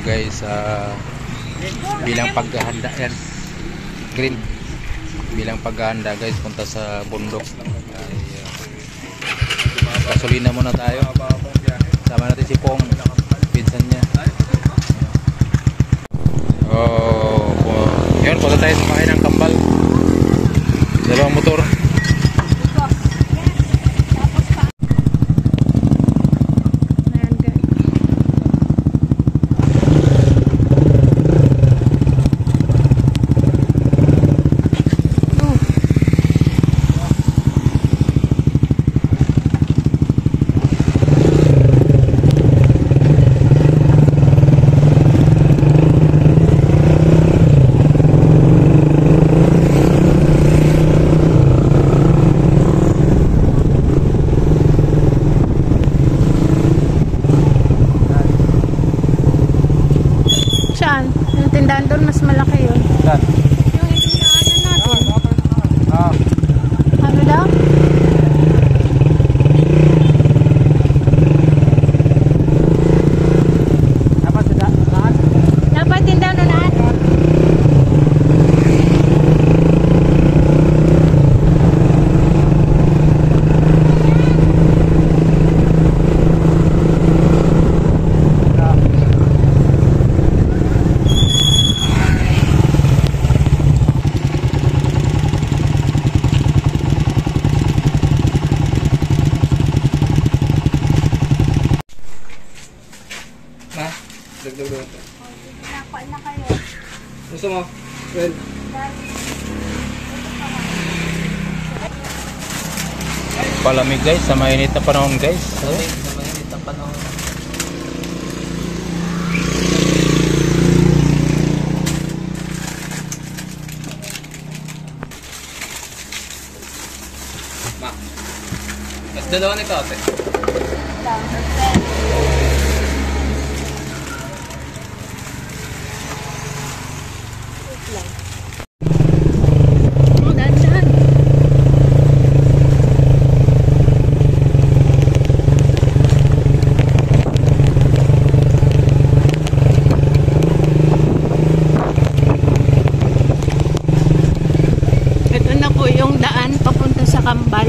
guys, bilang paghahanda yan, green, bilang paghahanda guys, punta sa bundok. Gasolina muna tayo. Sama natin si Pong, pinsan niya. Yun, punta tayo sa bahay ng kambal. Dalawang motor. Yung tindahan doon mas malaki yun. Saan? Yung tindahan natin. Ano daw? Dapat tindahan na natin. Dagdag. Nakuha na kayo. Gusto mo? Well. Palamig guys, sa mainit na panahon guys. Sa mainit na panahon. Ma. Mas dalawa nito ate. Ito na po yung daan papunta sa Kambal.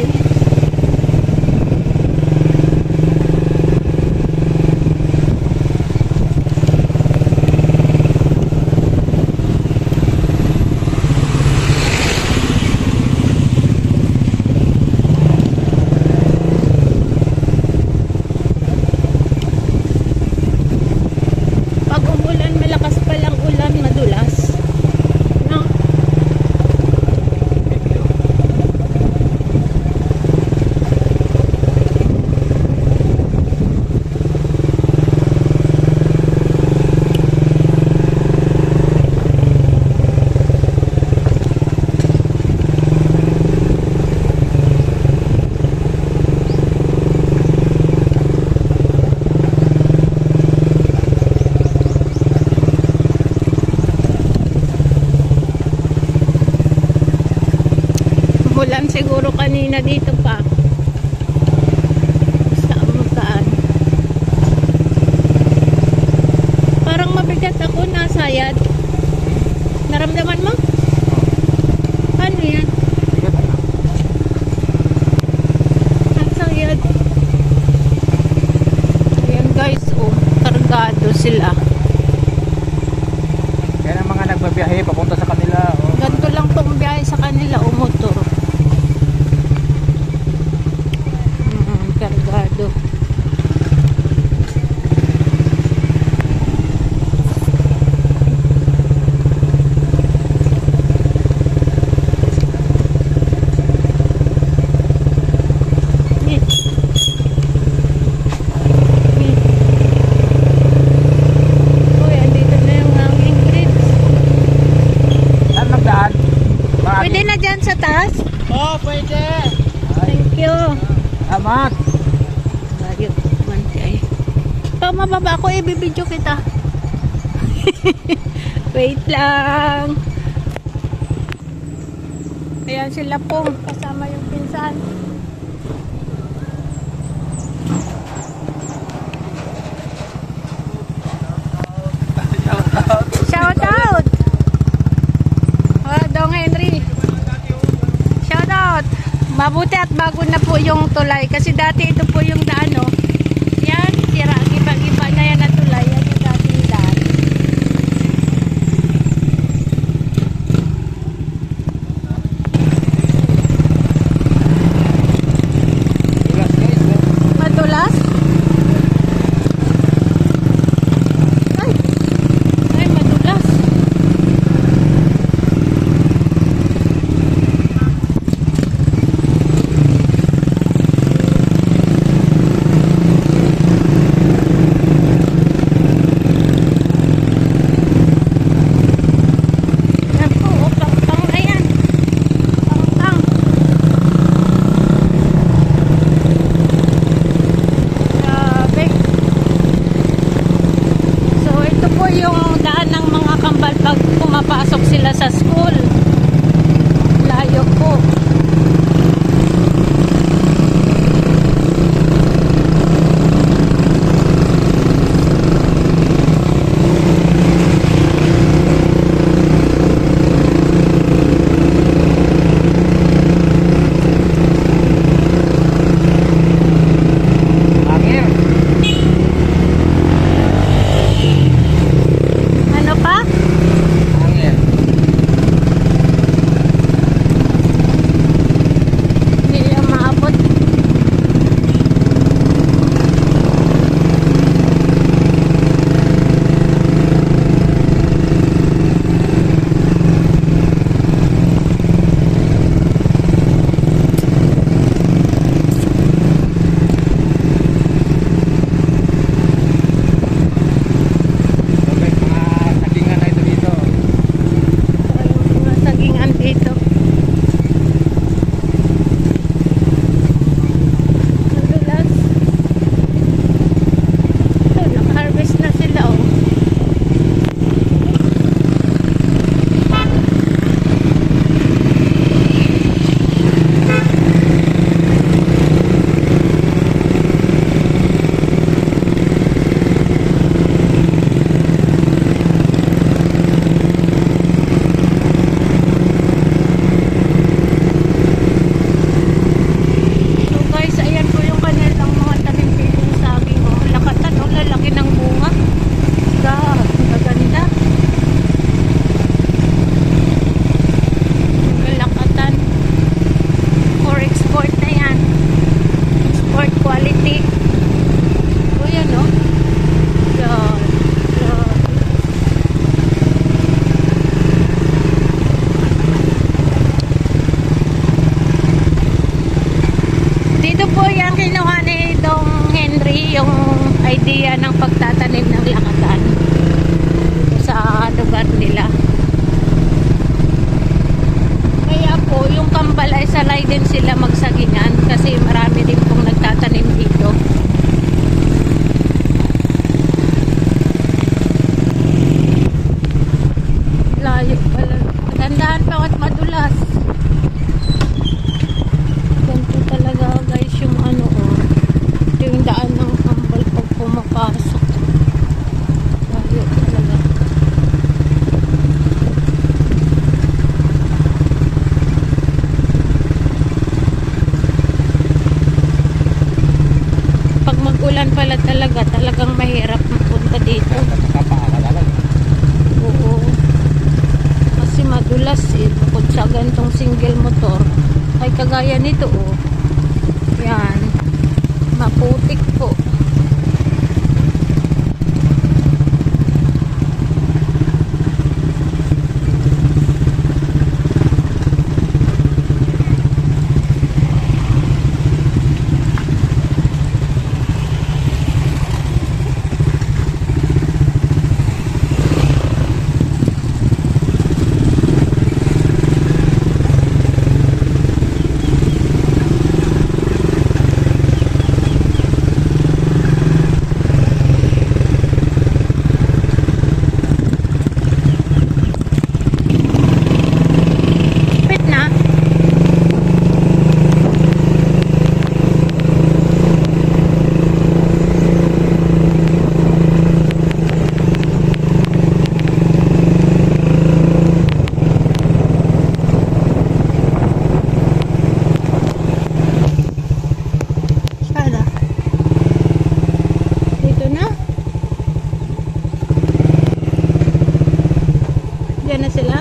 Pag umulan, malakas palang ulan, madulas. No? Ulan siguro kanina dito pa. Sa amutaan. Parang mabigat ako, nasayad. Naramdaman mo? Ano yan? Nasayad. Ayan guys, oh. Kargado sila. Yan ang mga nagbabiyahe papunta sa kanila. Ganito lang pong biyahe sa kanila, o motor. Kargado. Uy, andito na yung hanging bridge. Saan magdaan? Pwede na dyan sa taas? Oh, pwede. Thank you. Amat. Bayo, manti ay. Pag mababa ako, ibibidyo kita. Wait lang. Ayan sila Pong, kasama yung pinsan. Mabuti at bago na po yung tulay. Kasi dati ito po yung daan, no? Yan, sira. Iba-iba na yan na tulay. Yan yung dating daan. Tulas guys. Madulas? Ay! Ay, madulas. Yan po, oh, pang-pang na yan. Pang-pang. Grabe. So, ito po yung daan ng mga kambal pag pumapasok sila sa school. Layo po. Angin. Ano pa? Angin. Hindi yan maabot. Okay, mga sagingan na ito dito. Ayun, mga sagingan dito. Madulas. Ito, naka-harvest na sila, oh. So guys, ayan po yung kanilang mga tanim-tanim sa akin, oh. Lakatan, oh, lalaki ng bunga. God, maganda. Lakatan. For export na yan. Export quality. O yan, oh. God, God. Dito po yung kinuha ni Dong Henry yung idea ng pagtatanim ng lakatan sa lugar nila. Kaya po yung kambal ay salay din sila magsagingan kasi marami din pong nagtatanim dito. Layo pala. Magandaan pa at madulas. Ganito talaga guys yung ano, oh. Ito yung daan ng kambal pag pumapasok. Layo talaga. Pag mag-ulan pala talagang mahirap mapunta dito. Tapa ka talaga. Oo. Kasi madulas eh. Bukod sa gantong single motor. Ay kagaya nito, oh. Yan. Maputik po. Nagkarga na sila.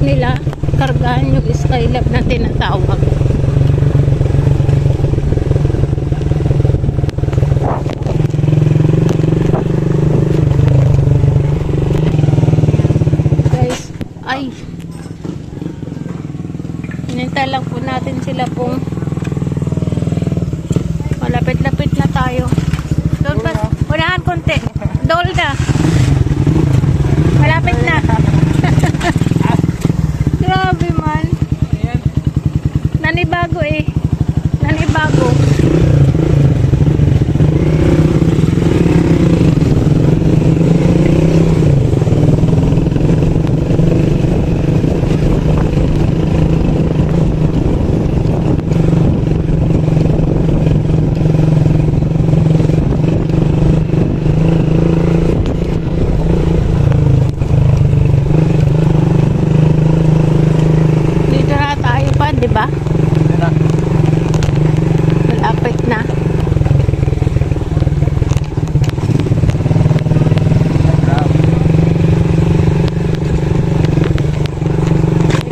Nila kargahan yung Skylab na tinatawag. Guys, ay hinintay lang po natin sila pong malapit-lapit na tayo. Doon pa, unahan konti. Dolda. Malapit na. Grabe man. Nanibago eh. Nanibago. Diba? Malapit na.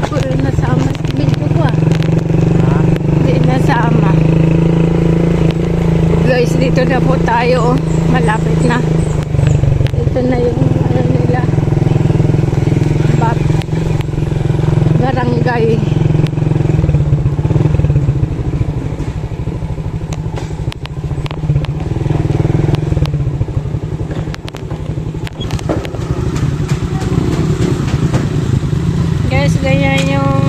Puro nasama sa video ko ah. Hindi nasama. Guys, dito na po tayo. Malapit na. Ito na yung ano nila. Barangay. Guys, ganyan yung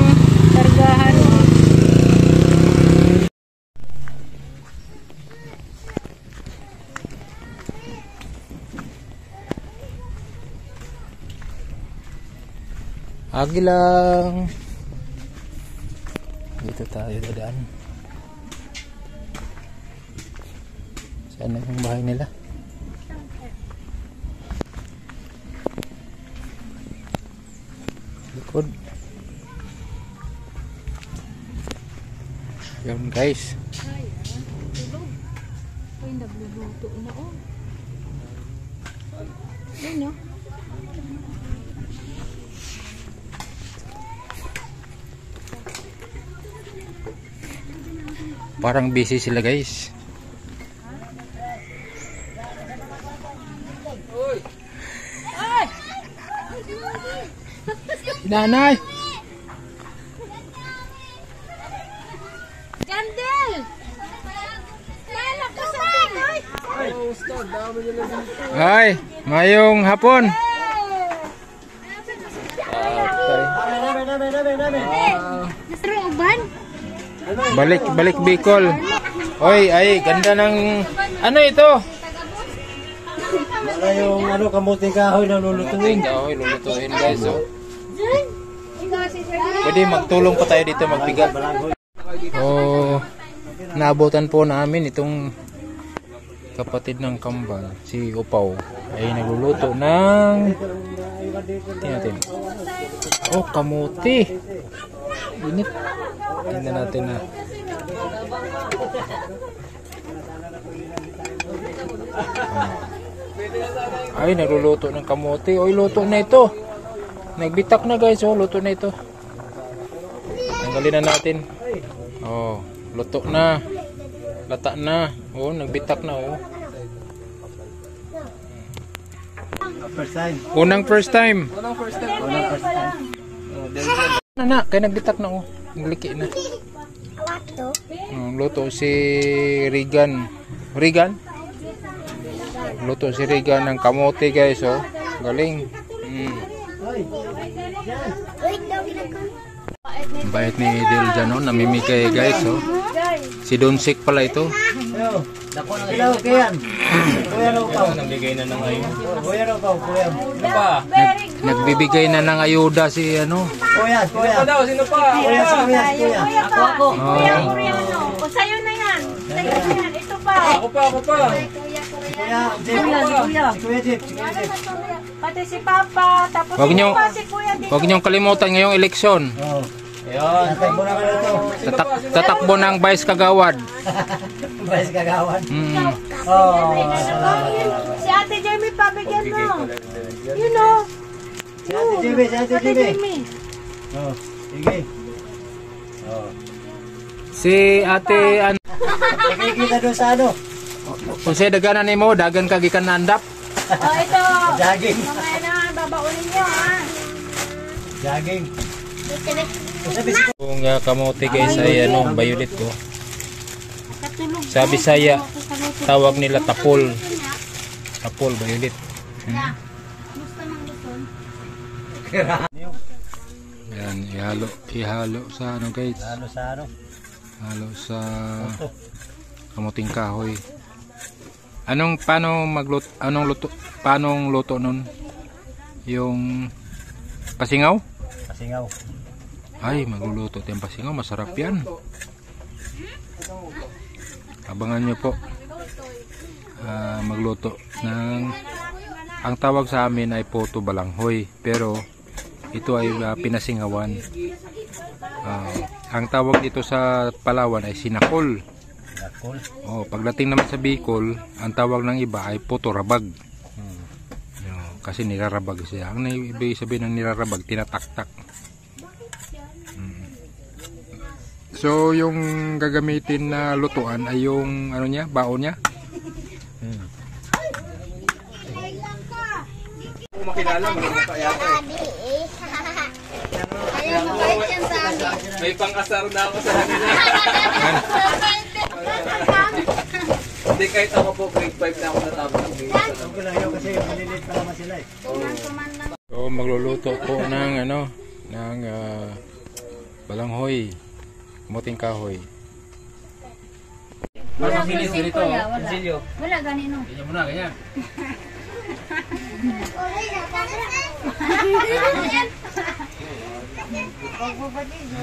kargahan. Agi lang. Dito tayo dadaan. Saan na yung bahay nila? Likod. Yun guys. Ay, nagluluto na oh. Ayun oh. Parang busy sila guys. Nanay! Gandel! Lala ka sa tinoy! Ay, mayong hapon. Nasruban? Balik Bicol. Oy, ay ganda ng ano ito? Wala yung ano, kamuti kahoy na lulutuin. Kahoy lulutuin guys. Oh. Pwede magtulong pa tayo dito magbigat. Oh, naabutan po namin itong kapatid ng kambal, si Upaw, ay nagluluto ng tingnan. Oh, kamuti. Init. Tingnan natin na. Ay, nagluluto ng kamuti. Oy, luto na ito. Nagbitak na guys. Oh, luto na ito. Tanggalin na natin. Oh, luto na. Lata na. Oh, nagbitak na oh. First time. Unang first time. Unang first time. Unang first time. Na, kaya nagbitak na oh. Nagliki na. Luto si Regan. Regan? Luto si Regan ng kamote guys oh. Galing. Bait ni Del dyan oh. Namimigay guys oh. Si Donsik pala ito. Hello, Kian. Kuya raw pa. Nabigay na ng ngayon. Kuya raw pa, kuya. Sino pa? Nagbibigay na ng ayuda si ano. Kuya, kuya. Sino daw? Sino pa? Kuya, kuya, kuya. Ako. Kuya Koreano. O sa'yo na yan. Sa'yo na yan. Ito pa. Ako pa. Kuya, Jeep. Kuya, Kuya Jeep. Kuya Jeep. Pati si Papa. Tapos Wag niyo- si Kuya dito. Huwag niyong kalimutan ngayong eleksyon. Oh. Ayan. Tatakbo na ka na ito. Tatakbo ng Vice Kagawad. Vice Kagawan. Oh. Salamat. Si Ate Jamie pabigyan mo. You know. Si Ate Jimmy, si Ate Ate Jimmy. Jamie. Oh, sige. Oh. Si Ate ano, Nakikita doon sa ano? kung siya daganan ni mo, dagan ka gikan na andap. Oh, ito. Jogging. Mamaya na, babaunin nyo ha. Jogging. Kung kamote guys ay ano, violet ko. Sa Bisaya, tawag nila tapol. Tapol, violet. Yan, ihalo sa ano guys. Ano sa ano? Halo sa kamuting kahoy. Paano luto nun? Yung pasingaw? Pasingaw. Ay, magluluto tayong pasingaw, masarap yan. Abangan nyo po. Magluto ng, ang tawag sa amin ay puto balanghoy, pero ito ay pinasingawan. Ang tawag dito sa Palawan ay sinakol. Sinakol. Oh, pagdating naman sa Bicol, ang tawag ng iba ay puto rabag. Kasi nirarabag siya. Ang ibig sabihin ng nirarabag, tinataktak. So, yung gagamitin na lutuan ay yung ano niya, baon niya. Kung makilala, marunong pa yata. May pang-asar na ako sa kanila. Hindi, kahit ako po, grade 5 na ako natapos ng grade 1. Okay lang yun kasi maliliit pa naman sila eh. So, magluluto po ng ano, ng balanghoy, kamuting kahoy. Parang bilis ganito. Silyo. Wala ganino. Ganyan mo na, ganyan.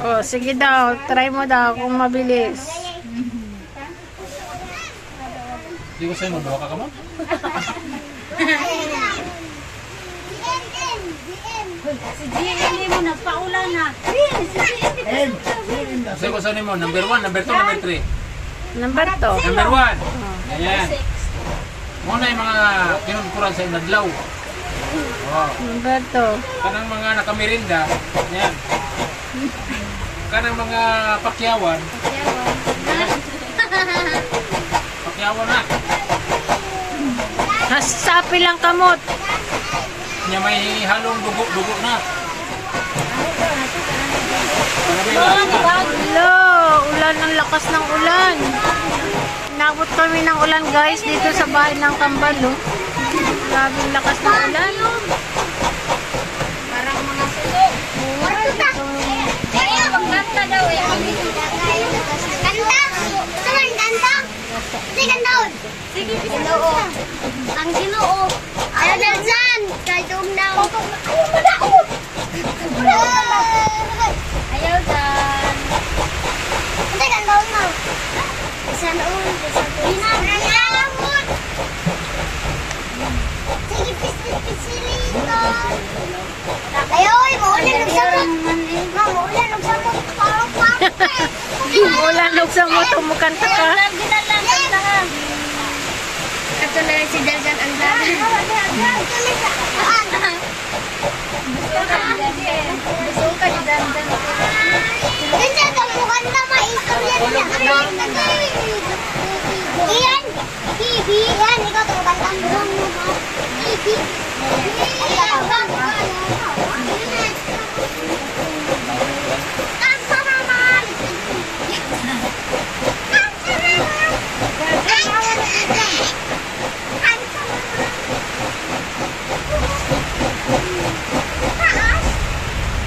Oh, sige daw. Try mo daw kung mabilis. Hindi ko sa'yo, mabawa ka ka mo? Si GM mo nagpaula na. Sa'yo ko sa'yo mo, number 1, number 2, number 3. Number 2. Number 1. Ganyan. Muna yung mga kinunkuran sa inadlaw. Oh. Number 2. Kanang mga nakamirinda. Yan. Kanang mga pakyawan. Pakyawan na. Nasasapi lang kamot. Niya may halong dugo na. Hello, ulan, ang lakas ng ulan. Inabot kami ng ulan guys dito sa bahay ng Kambal. Oh. Grabe lakas ng ulan. Parang mga sulo. Magkanta daw eh. Kanta? Saan kanta? Sige, kantaon. Sige, Ginoo. Ang Ginoo. Ayaw na dyan. Kahit umnaw. Ayaw dyan. Hindi, kantaon mo. Isa noon. Pinagayamon. Sige, pisili-pisili. Ayaw, maulan ng samot. Maulan ng samot. Ulan log sa mo tumukanta ka. Katulad si Dalgan ang dami. Suka ni Dalgan. Ganyan ka mukha na maistorya niya. Patandang mo ba?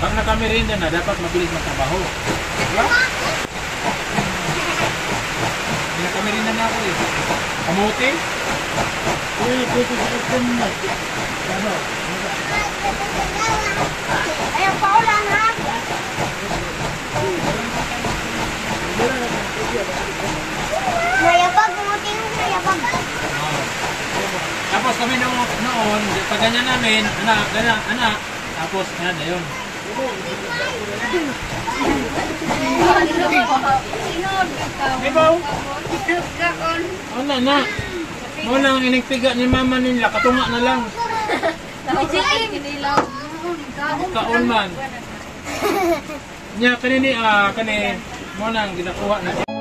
Pag nakamerienda na, dapat mabilis magtrabaho. Diba? Hindi nakamerienda na ako eh. Kamuti? Ayaw pa ulan ha? Mayabag, umuting mayabag. Tapos kami noon, pag ganyan namin, anak. Tapos, yan na yun. Ibaw? Ano na? Muna ang inigpiga ni mama nila, katunga na lang. Kaon man. Nya kanini muna ang ginakuha na.